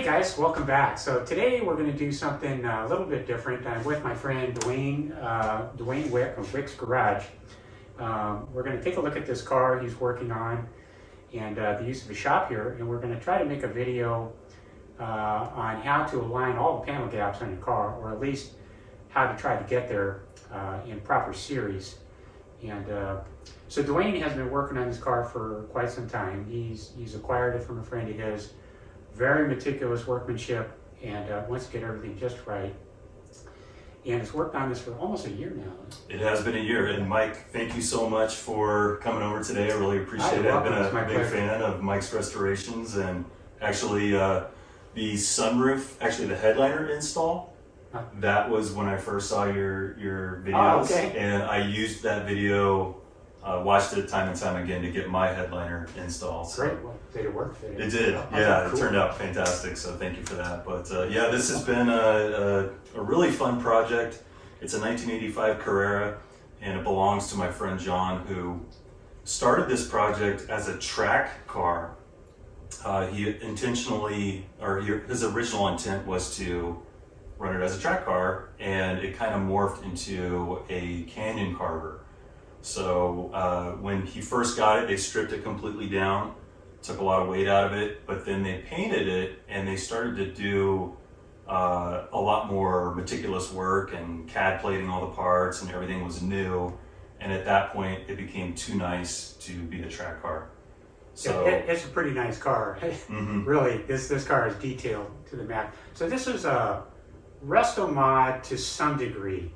Hey guys, welcome back. So today we're going to do something a little bit different. I'm with my friend Duane Wik of Wik's Garage. We're going to take a look at this car he's working on and the use of the shop here, and we're going to try to make a video on how to align all the panel gaps on your car, or at least how to try to get there in proper series. And so Duane has been working on this car for quite some time. He's acquired it from a friend of his. Very meticulous workmanship, and wants to get everything just right. And has worked on this for almost a year now. It has been a year, and Mike, thank you so much for coming over today. I really appreciate it. I've been a big fan of Mike's restorations, and actually the sunroof, actually the headliner install, that was when I first saw your videos. Oh, okay. And I used that video, watched it time and time again to get my headliner installed. So. Great. Well, did it work? It did. Yeah, cool. It turned out fantastic. So thank you for that. But yeah, this has been a really fun project. It's a 1985 Carrera, and it belongs to my friend John, who started this project as a track car. He intentionally, or his original intent was to run it as a track car, and it kind of morphed into a canyon carver. So when he first got it, they stripped it completely down, took a lot of weight out of it, but then they painted it and they started to do a lot more meticulous work and CAD plating all the parts, and everything was new. And at that point, it became too nice to be the track car. So it's a pretty nice car. Mm-hmm. Really, this car is detailed to the max. So this is a Resto mod to some degree.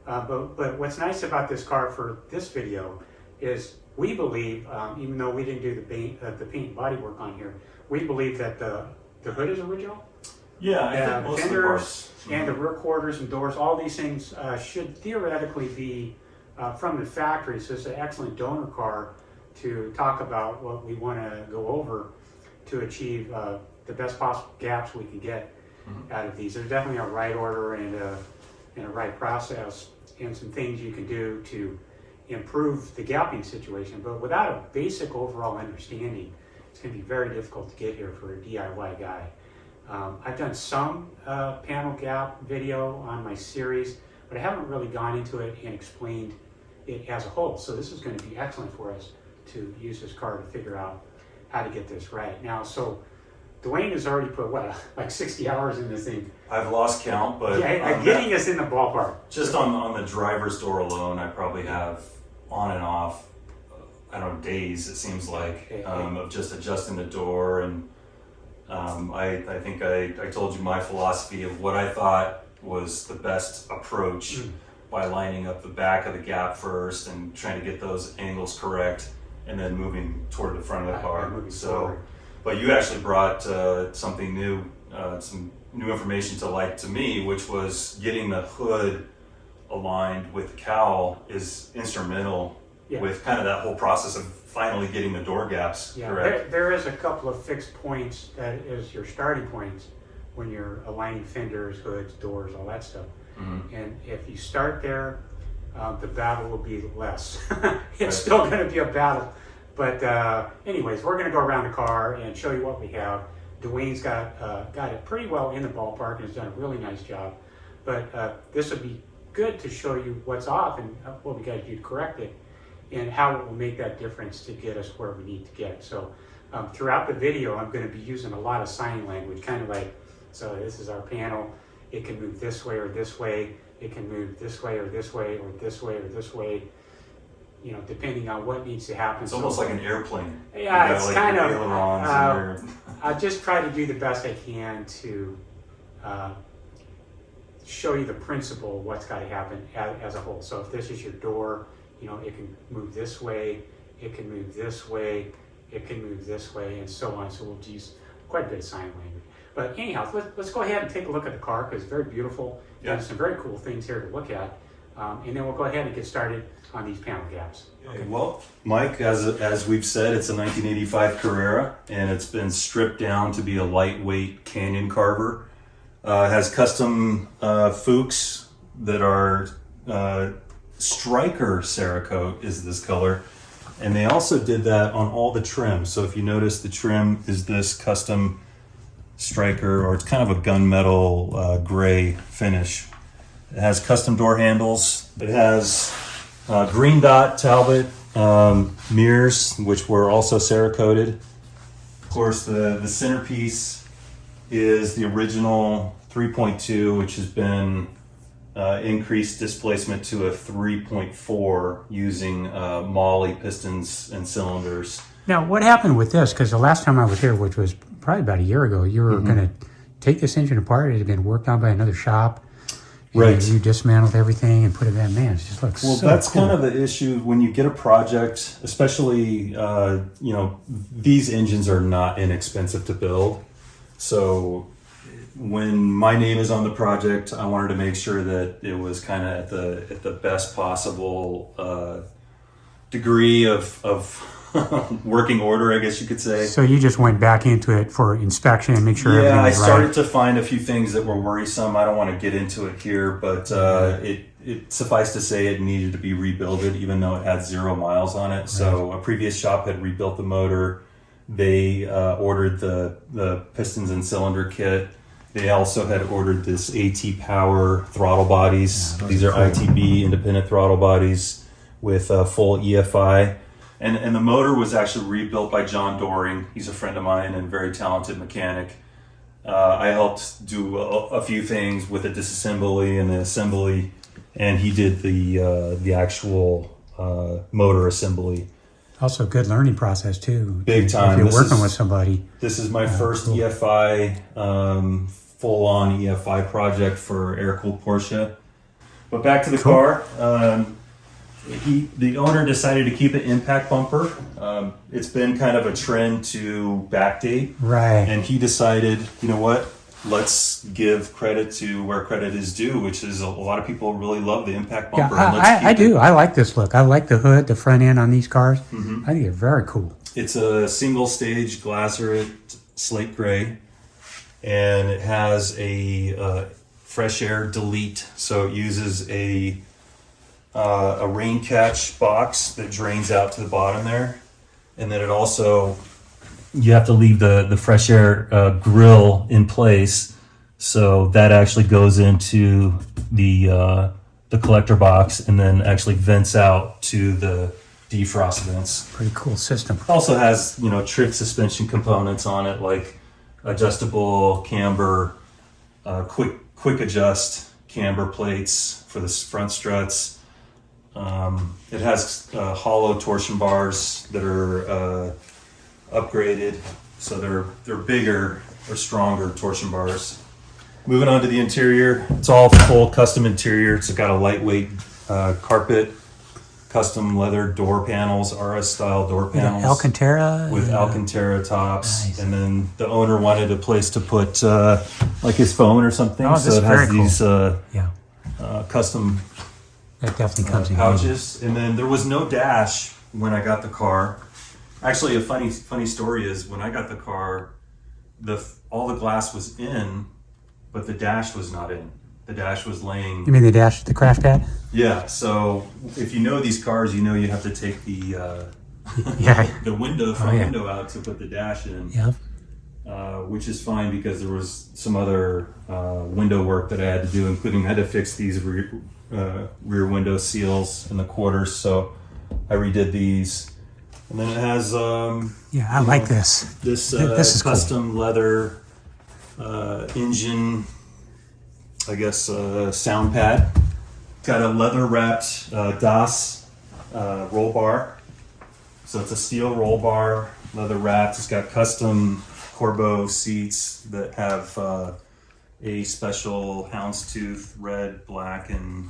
But what's nice about this car for this video is we believe, even though we didn't do the paint and body work on here, we believe that the hood is original. Yeah, I think most of the parts. And the rear quarters and doors, all these things should theoretically be from the factory. So it's an excellent donor car to talk about what we want to go over to achieve the best possible gaps we can get out of these. There's definitely a right order and a right process and some things you can do to improve the gapping situation, but without a basic overall understanding, it's going to be very difficult to get here for a DIY guy. I've done some panel gap video on my series, but I haven't really gone into it and explained it as a whole. So this is going to be excellent for us to use this car to figure out how to get this right. Now, so Duane has already put, what, like 60 hours in this thing? I've lost count, but... Yeah, getting us in the ballpark. Just on the driver's door alone, I probably have on and off, I don't know, days, it seems like, of just adjusting the door. And I think I told you my philosophy of what I thought was the best approach by lining up the back of the gap first and trying to get those angles correct, and then moving toward the front of the car. So, but you actually brought something new, some new information to me, which was getting the hood aligned with the cowl is instrumental with kind of that whole process of finally getting the door gaps correct. There is a couple of fixed points that is your starting points when you're aligning fenders, hoods, doors, all that stuff. And if you start there, the battle will be less. It's still going to be a battle. But anyways, we're going to go around the car and show you what we have. Duane's got it pretty well in the ballpark and has done a really nice job. But this would be good to show you what's off and what we got to do to correct it, and how it will make that difference to get us where we need to get. So throughout the video, I'm going to be using a lot of sign language, kind of like, so this is our panel. It can move this way or this way. It can move this way or this way or this way or this way, you know, depending on what needs to happen. It's almost like an airplane. Yeah, it's like kind of, I just try to do the best I can to show you the principle of what's got to happen as a whole. So if this is your door, you know, it can move this way, it can move this way, it can move this way, and so on. So we'll use quite a bit of sign language. But anyhow, let's go ahead and take a look at the car, because it's very beautiful. Yeah. There's some very cool things here to look at. And then we'll go ahead and get started on these panel gaps. Okay. Well, Mike, as we've said, it's a 1985 Carrera, and it's been stripped down to be a lightweight canyon carver. Has custom Fuchs that are Striker Cerakote is this color, and they also did that on all the trim. So if you notice, the trim is this custom striker, or it's kind of a gunmetal gray finish. It has custom door handles. It has green dot Talbot mirrors, which were also Cerakoted. Of course, the centerpiece is the original 3.2, which has been increased displacement to a 3.4 using Molle pistons and cylinders. Now, what happened with this? Because the last time I was here, which was probably about a year ago, you were going to take this engine apart. It had been worked on by another shop. Right. You dismantled everything and put it in. Man, it just looks well, so that's cool. kind of the issue when you get a project, especially, these engines are not inexpensive to build. So when my name is on the project, I wanted to make sure that it was kind of at the best possible degree of working order, I guess you could say. So you just went back into it for inspection and make sure everything Yeah, I was right. started to find a few things that were worrisome. I don't want to get into it here, but it suffice to say it needed to be rebuilt, even though it had 0 miles on it. So a previous shop had rebuilt the motor. They ordered the pistons and cylinder kit. They also had ordered this AT Power throttle bodies. Yeah, these are cool. ITB independent throttle bodies with full EFI. And the motor was actually rebuilt by John Doring. He's a friend of mine and very talented mechanic. I helped do a few things with the disassembly and the assembly, and he did the actual motor assembly. Also, good learning process too. Big time. If you're This working is- with somebody. This is my first EFI, full-on EFI project for air-cooled Porsche. But back to the car. The owner decided to keep an impact bumper. It's been kind of a trend to backdate. Right. And he decided, you know what? Let's give credit to where credit is due, which is a lot of people really love the impact Yeah, bumper. and let's I keep do. it. I like this look. I like the hood, the front end on these cars. I think they're very cool. It's a single stage Glazerite slate gray, and it has a fresh air delete. So it uses a rain catch box that drains out to the bottom there, and then it also, you have to leave the fresh air grill in place, so that actually goes into the collector box and then actually vents out to the defrost vents. Pretty cool system. It also has trick suspension components on it, like adjustable camber, quick adjust camber plates for the front struts. It has hollow torsion bars that are upgraded, so they're bigger or stronger torsion bars. Moving on to the interior, it's all full custom interior. It's got a lightweight carpet, custom leather door panels, RS style door panels. Alcantara? With Alcantara tops. Nice. And then the owner wanted a place to put like his phone or something. Oh, so this it is has very cool. these Yeah, custom that definitely comes in handy. pouches. And then there was no dash when I got the car. Actually, a funny story is when I got the car, all the glass was in, but the dash was not in. The dash was laying. You mean the dash, the crash pad? Yeah. So if you know these cars, you know you have to take the Yeah. the window Oh, yeah. window out to put the dash in. Yeah. Which is fine because there was some other window work that I had to do, including I had to fix these rear window seals in the quarters. So I redid these, and then it has Yeah, I like this. this This is cool. custom leather engine, I guess, sound pad. Got a leather wrapped Das roll bar. So it's a steel roll bar, leather wrapped. It's got custom Corbeau seats that have a special houndstooth, red, black, and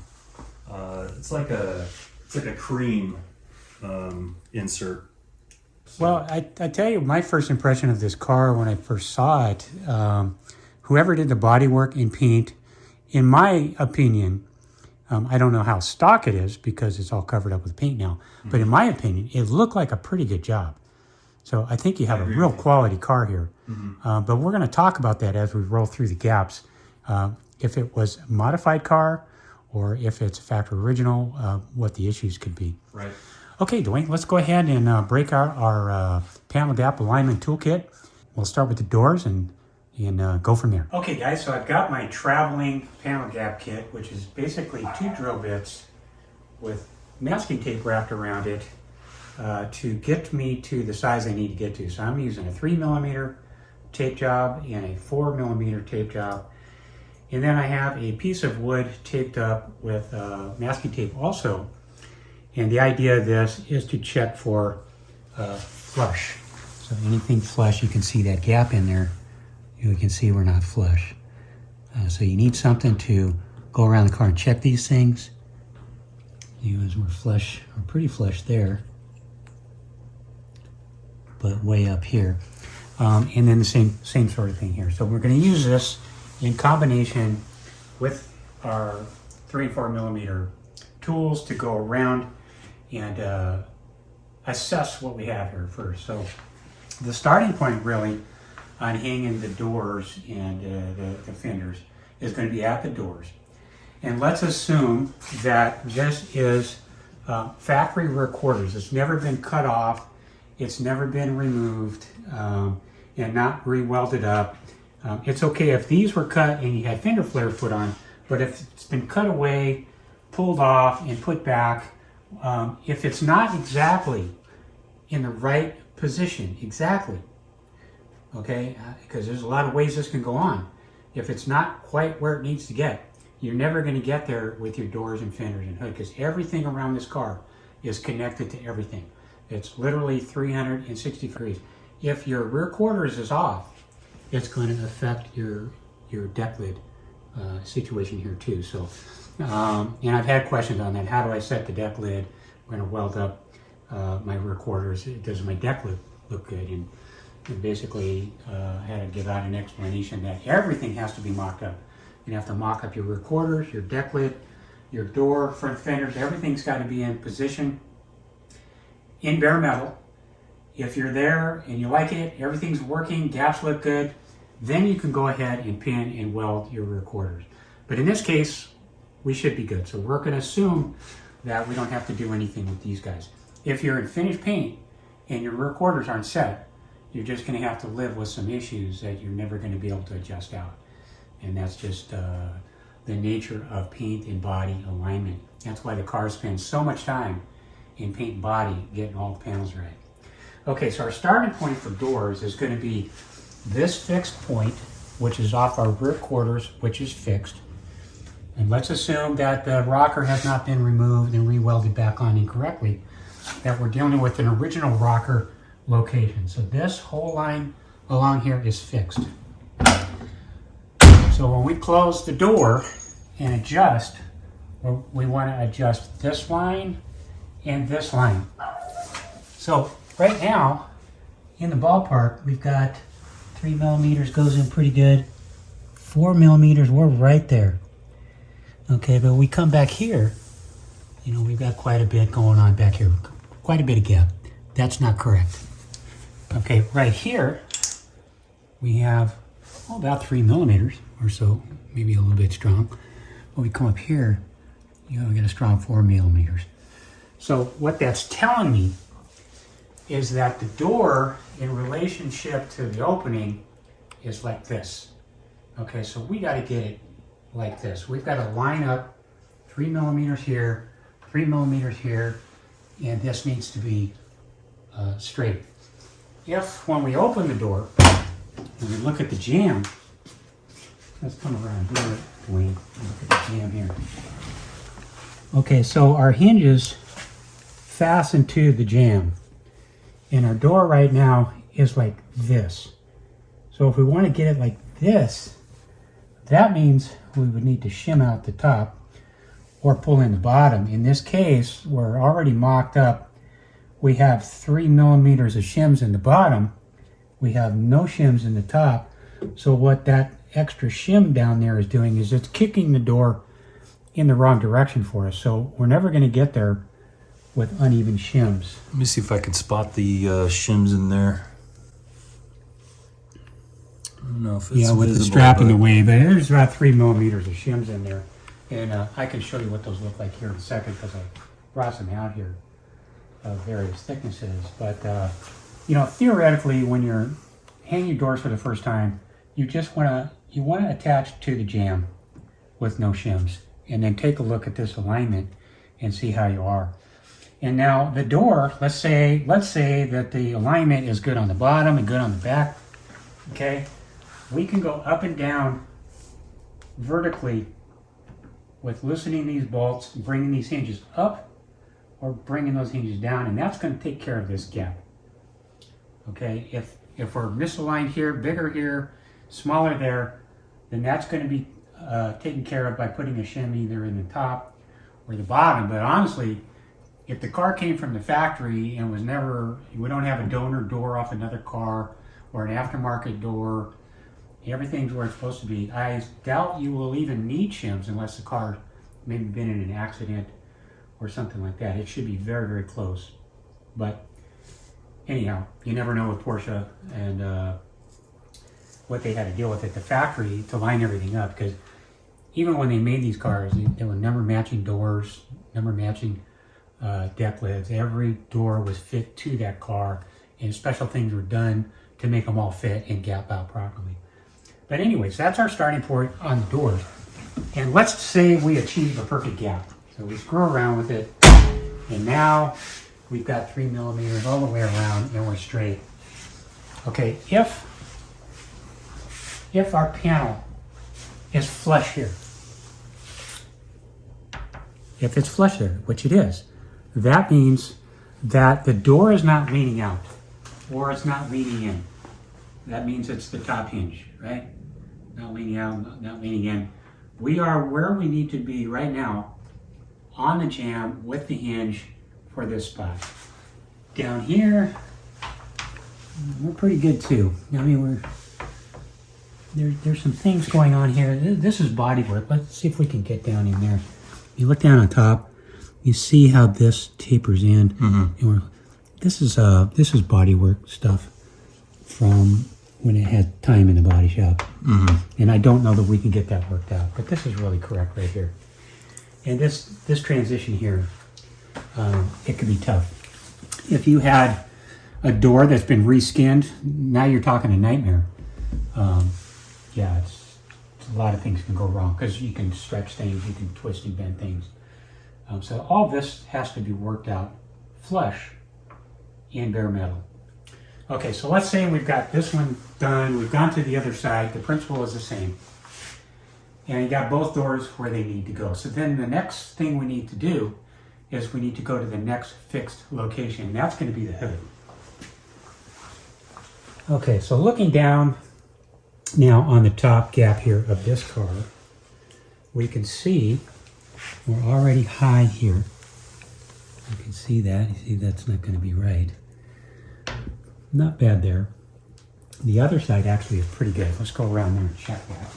it's like a cream insert. Well, I tell you, my first impression of this car when I first saw it, whoever did the bodywork and paint, in my opinion, I don't know how stock it is because it's all covered up with paint now, but in my opinion, it looked like a pretty good job. So I think you have a agree real with you. quality car here. But we're going to talk about that as we roll through the gaps. If it was a modified car or if it's a factory original, what the issues could be. Right. Okay, Duane, let's go ahead and break out our panel gap alignment toolkit. We'll start with the doors and and go from there. Okay guys, so I've got my traveling panel gap kit, which is basically 2 drill bits with masking tape wrapped around it to get me to the size I need to get to. So I'm using a 3mm tape job and a 4mm tape job. And then I have a piece of wood taped up with masking tape also. And the idea of this is to check for flush. So anything flush, you can see that gap in there. You can see we're not flush. So you need something to go around the car and check these things. As we're flush, we're pretty flush there, but way up here. And then the same sort of thing here. So we're going to use this in combination with our 3 and 4mm tools to go around and assess what we have here first. So the starting point really on hanging the doors and the fenders is going to be at the doors. And let's assume that this is factory rear quarters. It's never been cut off, it's never been removed, and not re-welded up. It's okay if these were cut and you had fender flare put on, but if it's been cut away, pulled off, and put back, if it's not exactly in the right position, okay, because there's a lot of ways this can go on. If it's not quite where it needs to get, you're never going to get there with your doors and fenders and hood, because everything around this car is connected to everything. It's literally 360 degrees. If your rear quarters is off, it's going to affect your deck lid situation here too. So, and I've had questions on that. How do I set the deck lid? I'm going to weld up my rear quarters. Does my deck lid look good? And basically, I had to give out an explanation that everything has to be mocked up. You have to mock up your rear quarters, your deck lid, your door, front fenders. Everything's got to be in position in bare metal. If you're there and you like it, everything's working, gaps look good, then you can go ahead and pin and weld your rear quarters. But in this case, we should be good. So we're going to assume that we don't have to do anything with these guys. If you're in finished paint and your rear quarters aren't set, you're just going to have to live with some issues that you're never going to be able to adjust out. And that's just the nature of paint and body alignment. That's why the cars spend so much time in paint and body getting all the panels right. Okay, so our starting point for doors is going to be this fixed point, which is off our rear quarters, which is fixed. And let's assume that the rocker has not been removed and re-welded back on incorrectly, that we're dealing with an original rocker location. So this whole line along here is fixed. So when we close the door and adjust, we want to adjust this line and this line. So right now, in the ballpark, we've got 3mm goes in pretty good. 4mm, we're right there. Okay, but we come back here, we've got quite a bit going on back here. Quite a bit of gap. That's not correct. Okay, right here, we have about 3mm or so, maybe a little bit strong. When we come up here, we get a strong 4mm. So what that's telling me is that the door in relationship to the opening is like this. Okay, so we got to get it like this. We've got to line up 3mm here, 3mm here, and this needs to be straight. If when we open the door and we look at the jamb, let's come around here, Duane, look at the jamb here. Okay, so our hinges fasten to the jamb, and our door right now is like this. So if we want to get it like this, that means we would need to shim out the top or pull in the bottom. In this case, we're already mocked up. We have 3mm of shims in the bottom. We have no shims in the top. So what that extra shim down there is doing is it's kicking the door in the wrong direction for us. So we're never going to get there with uneven shims. Let me see if I can spot the shims in there. I don't know if it's with visible, the strap in but the way, but there's about 3mm of shims in there. And I can show you what those look like here in a second because I brought some out here of various thicknesses. But, theoretically, when you're hanging doors for the first time, you just want to attach to the jamb with no shims, and then take a look at this alignment and see how you are. And now the door, let's say that the alignment is good on the bottom and good on the back. Okay, we can go up and down vertically with loosening these bolts, bringing these hinges up, or bringing those hinges down, and that's going to take care of this gap. Okay, if we're misaligned here, bigger here, smaller there, then that's going to be taken care of by putting a shim either in the top or the bottom. But honestly, if the car came from the factory and was never, we don't have a donor door off another car or an aftermarket door, everything's where it's supposed to be. I doubt you will even need shims unless the car maybe been in an accident or something like that. It should be very, very close. But anyhow, you never know with Porsche and what they had to deal with at the factory to line everything up, because even when they made these cars, there were number matching doors, number matching deck lids. Every door was fit to that car, and special things were done to make them all fit and gap out properly. But anyways, that's our starting point on the doors. And let's say we achieve a perfect gap. So we screw around with it, and now we've got 3 millimeters all the way around, and we're straight. Okay, if our panel is flush here, if it's flush there, which it is, that means that the door is not leaning out or it's not leaning in. That means it's the top hinge, right? Not leaning out, not leaning in. We are where we need to be right now on the jamb with the hinge for this spot. Down here, we're pretty good too. I mean, there's some things going on here. This is body work. Let's see if we can get down in there. You look down on top, you see how this tapers in. And this is body work stuff from when it had time in the body shop. And I don't know that we can get that worked out, but this is really correct right here. And this transition here, it could be tough. If you had a door that's been reskinned, now you're talking a nightmare. Yeah, it's a lot of things can go wrong because you can stretch things, you can twist and bend things. So all this has to be worked out flush in bare metal. Okay, so let's say we've got this one done. We've gone to the other side. The principle is the same. And you got both doors where they need to go. So then the next thing we need to do is we need to go to the next fixed location. And that's going to be the hood. Okay, so looking down now on the top gap here of this car, we can see we're already high here. You can see that. You see that's not going to be right. Not bad there. The other side actually is pretty good. Let's go around there and check that.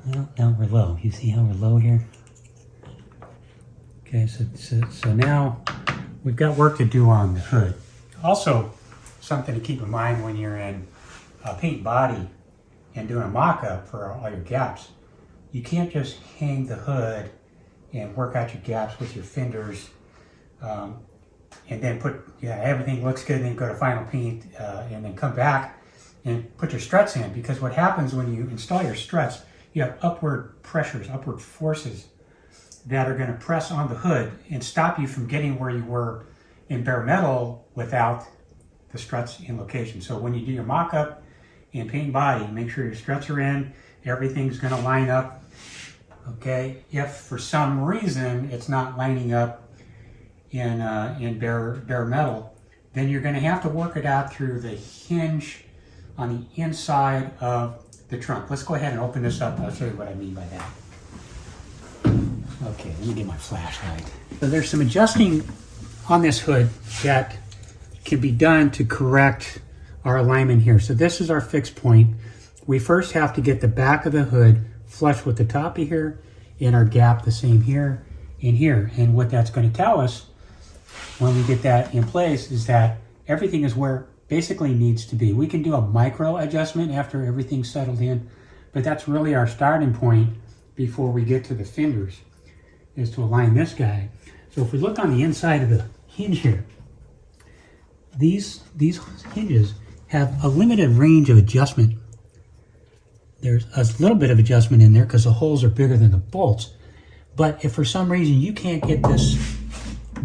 Well, now we're low. You see how we're low here? Okay, so now we've got work to do on the hood. Also, something to keep in mind when you're in paint body and doing a mock-up for all your gaps. You can't just hang the hood and work out your gaps with your fenders and then everything looks good, and then go to final paint and then come back and put your struts in, because what happens when you install your struts, you have upward pressures, upward forces that are going to press on the hood and stop you from getting where you were in bare metal without the struts in location. So when you do your mock-up in paint body, make sure your struts are in, everything's going to line up. Okay, if for some reason it's not lining up in bare metal, then you're going to have to work it out through the hinge on the inside of the trunk. Let's go ahead and open this up. I'll show you what I mean by that. Okay, let me get my flashlight. So there's some adjusting on this hood that can be done to correct our alignment here. So this is our fixed point. We first have to get the back of the hood flush with the top of here and our gap the same here and here. And what that's going to tell us when we get that in place is that everything is where it basically needs to be. We can do a micro adjustment after everything's settled in, but that's really our starting point before we get to the fenders, is to align this guy. So if we look on the inside of the hinge here, these hinges have a limited range of adjustment. There's a little bit of adjustment in there because the holes are bigger than the bolts. But if for some reason you can't get this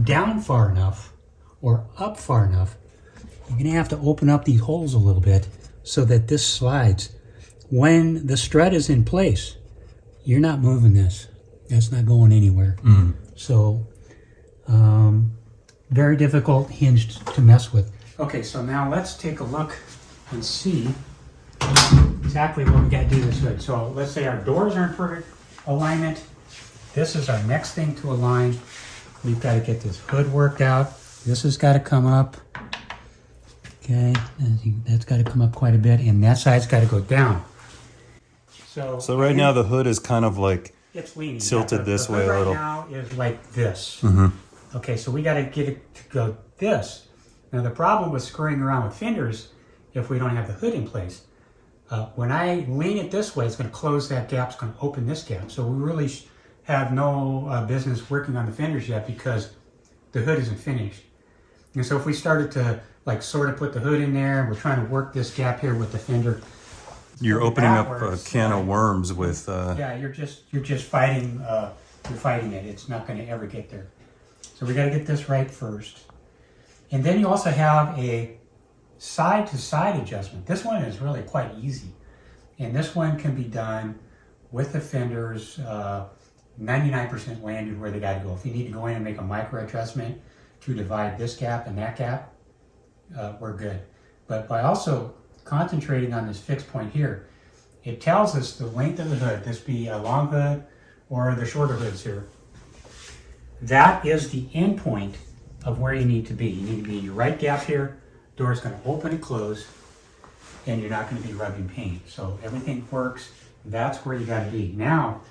down far enough or up far enough, you're going to have to open up these holes a little bit so that this slides. When the strut is in place, you're not moving this. That's not going anywhere. So, very difficult hinge to mess with. Okay, so now let's take a look and see exactly what we got to do this hood. So let's say our doors are in perfect alignment. This is our next thing to align. We've got to get this hood worked out. This has got to come up. Okay, that's got to come up quite a bit, and that side's got to go down. So right now the hood is kind of like it's leaning. tilted this the way hood a little. Right now is like this. Okay, so we got to get it to go this. Now the problem with screwing around with fenders, if we don't have the hood in place, when I lean it this way, it's going to close that gap. It's going to open this gap. So we really have no business working on the fenders yet because the hood isn't finished. And so if we started to like sort of put the hood in there, and we're trying to work this gap here with the fender. You're opening up a can of worms with. Yeah, you're just fighting. You're fighting it. It's not going to ever get there. So we got to get this right first, and then you also have a side-to-side adjustment. This one is really quite easy, and this one can be done with the fenders 99% landed where they got to go. If you need to go in and make a micro adjustment to divide this gap and that gap, we're good. But by also concentrating on this fixed point here, it tells us the length of the hood, this be a long hood or the shorter hoods here. That is the end point of where you need to be. You need to be in your right gap here, door's going to open and close, and you're not going to be rubbing paint. So everything works, that's where you got to be. Now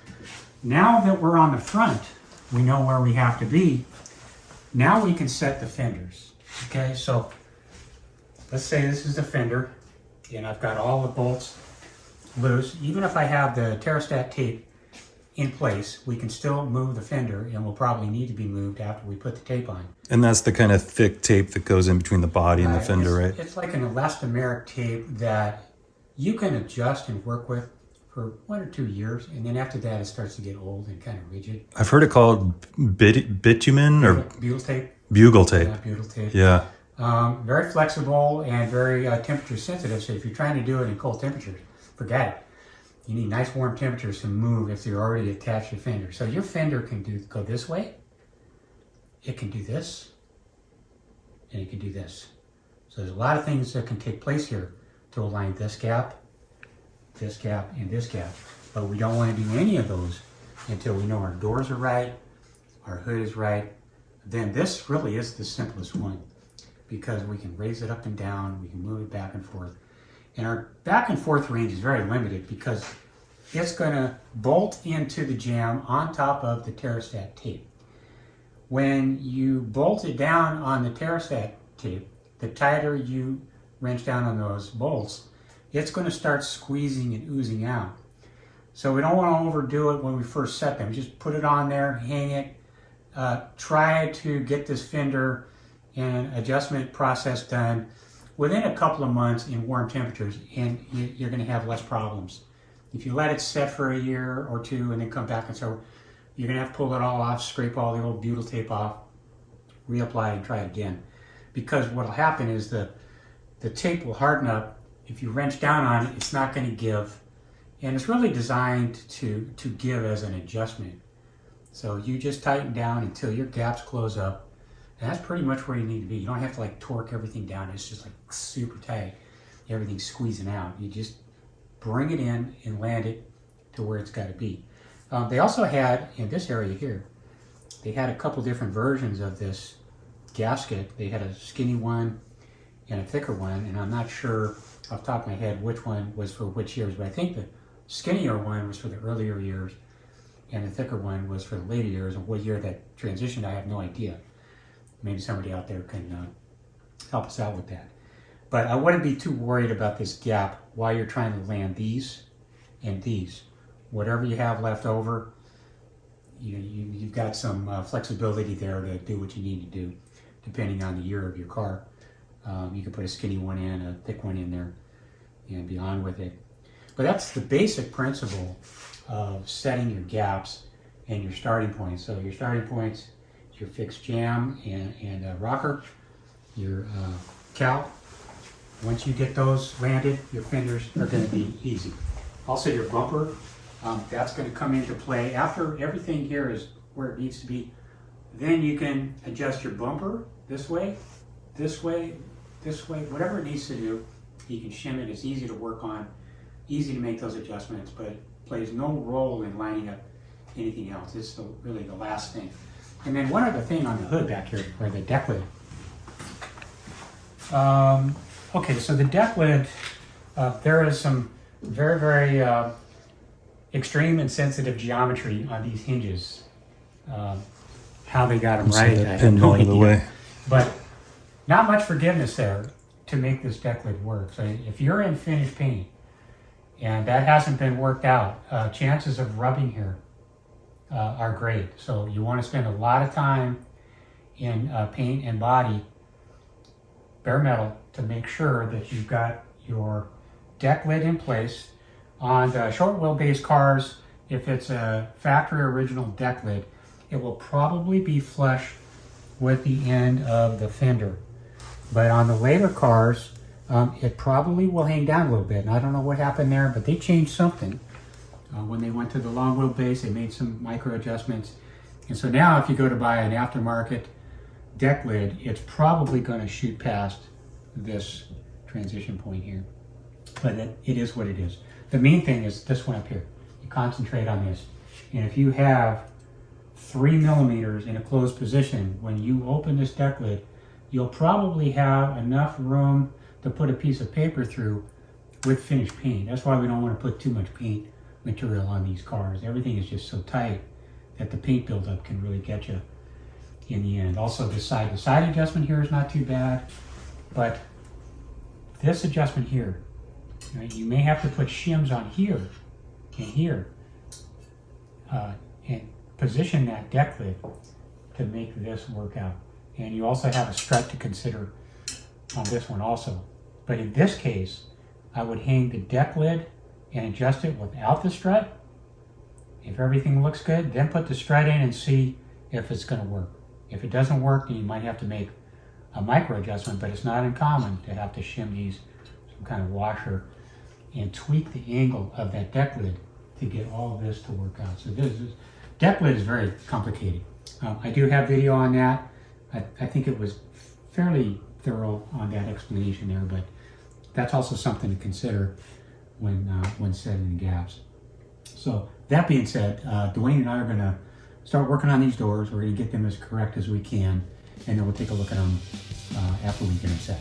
that we're on the front, we know where we have to be. Now we can set the fenders. Okay, so let's say this is the fender, and I've got all the bolts loose. Even if I have the thermostat tape in place, we can still move the fender, and will probably need to be moved after we put the tape on. And that's the kind of thick tape that goes in between the body and the fender, right? It's like an elastomeric tape that you can adjust and work with for 1 or 2 years, and then after that it starts to get old and kind of rigid. I've heard it called bitumen or butyl tape. bugle tape. Yeah, butyl tape. Yeah. Very flexible and very temperature sensitive. So if you're trying to do it in cold temperatures, forget it. You need nice warm temperatures to move if you're already attached to your fender. So your fender can go this way. It can do this, and it can do this. So there's a lot of things that can take place here to align this gap, and this gap. But we don't want to do any of those until we know our doors are right, our hood is right. Then this really is the simplest one because we can raise it up and down, we can move it back and forth. And our back and forth range is very limited because it's going to bolt into the jamb on top of the thermostat tape. When you bolt it down on the thermostat tape, the tighter you wrench down on those bolts, it's going to start squeezing and oozing out. So we don't want to overdo it when we first set them. Just put it on there, hang it, try to get this fender and adjustment process done within a couple of months in warm temperatures, and you're going to have less problems. If you let it set for a year or two and then come back and so you're going to have to pull it all off, scrape all the old butyl tape off, reapply and try it again. Because what will happen is the tape will harden up. If you wrench down on it, it's not going to give. And it's really designed to give as an adjustment. So you just tighten down until your gaps close up. And that's pretty much where you need to be. You don't have to like torque everything down. It's just like super tight. Everything's squeezing out. You just bring it in and land it to where it's got to be. They also had, in this area here, they had a couple different versions of this gasket. They had a skinny one and a thicker one, and I'm not sure off the top of my head which one was for which years, but I think the skinnier one was for the earlier years, and the thicker one was for the later years. And what year that transitioned, I have no idea. Maybe somebody out there can help us out with that. But I wouldn't be too worried about this gap while you're trying to land these and these. Whatever you have left over, you've got some flexibility there to do what you need to do, depending on the year of your car. You can put a skinny one in, a thick one in there, and be on with it. But that's the basic principle of setting your gaps and your starting points. So your starting points, your fixed jam and rocker, your cowl. Once you get those landed, your fenders are going to be easy. Also your bumper, that's going to come into play after everything here is where it needs to be. Then you can adjust your bumper this way, this way, this way, whatever it needs to do. You can shim it. It's easy to work on, easy to make those adjustments, but it plays no role in lining up anything else. It's really the last thing. And then one other thing on the hood back here, or the deck lid. Okay, so the deck lid, there is some very, very extreme and sensitive geometry on these hinges. How they got them right, I have no idea. But not much forgiveness there to make this deck lid work. So if you're in finished paint and that hasn't been worked out, chances of rubbing here are great. So you want to spend a lot of time in paint and body, bare metal, to make sure that you've got your deck lid in place. On the short wheelbase cars, if it's a factory original deck lid, it will probably be flush with the end of the fender. But on the later cars, it probably will hang down a little bit. And I don't know what happened there, but they changed something. When they went to the long wheelbase, they made some micro adjustments. And so now if you go to buy an aftermarket deck lid, it's probably going to shoot past this transition point here. But it is what it is. The main thing is this one up here. You concentrate on this. And if you have 3 millimeters in a closed position, when you open this deck lid, you'll probably have enough room to put a piece of paper through with finished paint. That's why we don't want to put too much paint material on these cars. Everything is just so tight that the paint buildup can really get you in the end. Also the side adjustment here is not too bad, but this adjustment here, right, you may have to put shims on here and here and position that deck lid to make this work out. And you also have a strut to consider on this one also. But in this case, I would hang the deck lid and adjust it without the strut. If everything looks good, then put the strut in and see if it's going to work. If it doesn't work, then you might have to make a micro adjustment, but it's not uncommon to have to shim these, some kind of washer, and tweak the angle of that deck lid to get all of this to work out. So deck lid is very complicated. I do have video on that. I think it was fairly thorough on that explanation there, but that's also something to consider when setting the gaps. So that being said, Duane and I are going to start working on these doors. We're going to get them as correct as we can, and then we'll take a look at them after we get them set.